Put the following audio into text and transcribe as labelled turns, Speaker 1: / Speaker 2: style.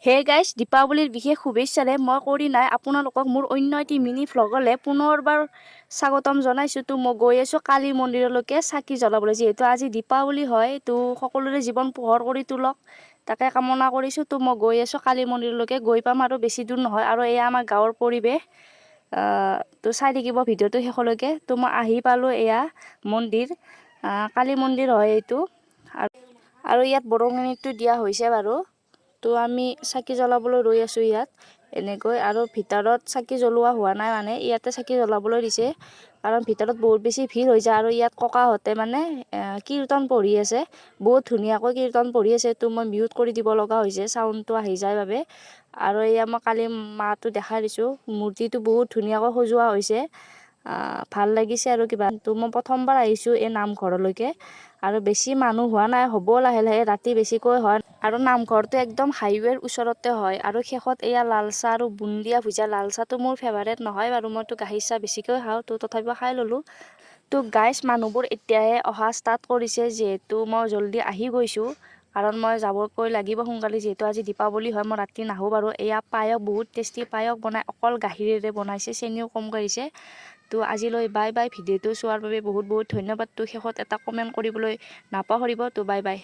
Speaker 1: Hey guys, দীপাৱলীৰ বিশেষ শুভেচ্ছাৰে মই কৰি নাই আপোনালোকক মোৰ অন্য এটি মিনি ভ্লগলৈ পুনৰবাৰ স্বাগতম জনাইছোঁ। তো মই গৈ আছোঁ কালী মন্দিৰলৈকে চাকি জ্বলাবলৈ, যিহেতু আজি দীপাৱলী হয়। তো সকলোৰে জীৱন পোহৰ কৰি তোলক তাকে কামনা কৰিছোঁ। তো মই গৈ আছোঁ কালী মন্দিৰলৈকে, গৈ পাম আৰু বেছি দূৰ নহয়। আৰু এয়া আমাৰ গাঁৱৰ পৰিৱেশ, তো চাই থাকিব ভিডিঅ'টো শেষলৈকে। তো মই আহি পালোঁ, এয়া মন্দিৰ, কালী মন্দিৰ হয় এইটো। আৰু ইয়াত বৰঙণিটো দিয়া হৈছে বাৰু। তো আমি চাকি জ্বলাবলৈ ৰৈ আছোঁ ইয়াত এনেকৈ, আৰু ভিতৰত চাকি জ্বলোৱা হোৱা নাই, মানে ইয়াতে চাকি জ্বলাবলৈ দিছে, কাৰণ ভিতৰত বহুত বেছি ভিৰ হৈ যায়। আৰু ইয়াত ককাহঁতে মানে কীৰ্তন পঢ়ি আছে, বহুত ধুনীয়াকৈ কীৰ্তন পঢ়ি আছে। তো মই মিউট কৰি দিব লগা হৈছে, চাউণ্ডটো আহি যায় বাবে। আৰু এয়া মই কালী মাটো দেখাই দিছোঁ, মূৰ্তিটো বহুত ধুনীয়াকৈ সজোৱা হৈছে, ভাল লাগিছে আৰু কিবা। তো মই প্ৰথমবাৰ আহিছোঁ এই নামঘৰলৈকে, আৰু বেছি মানুহ হোৱা নাই, হ'ব লাহে লাহে, ৰাতি বেছিকৈ হয়। আৰু নামঘৰটো একদম হাইৱেৰ ওচৰতে হয়। আৰু শেষত এয়া লাল চাহ আৰু বুন্দিয়া ভুজা। লাল চাহটো মোৰ ফেভাৰেট নহয় বাৰু, মইতো গাখীৰ চাহ বেছিকৈ খাওঁ, তো তথাপিও খাই ল'লোঁ। তো গাইজ, মানুহবোৰ এতিয়াহে অহা ষ্টাৰ্ট কৰিছে, যিহেতু মই জল্দি আহি গৈছোঁ, কাৰণ মই যাবকৈ লাগিব সোনকালে, যিহেতু আজি দীপাৱলী হয়। মই ৰাতি নাহোঁ বাৰু। এয়া পায়স, বহুত টেষ্টি পায়স বনাই, অকল গাখীৰেৰে বনাইছে, চেনিও কম কৰিছে। তো আজিলৈ বাই বাই। ভিডিঅ'টো চোৱাৰ বাবে বহুত বহুত ধন্যবাদ। তো শেষত এটা কমেণ্ট কৰিবলৈ নাপাহৰিব। তো বাই বাই।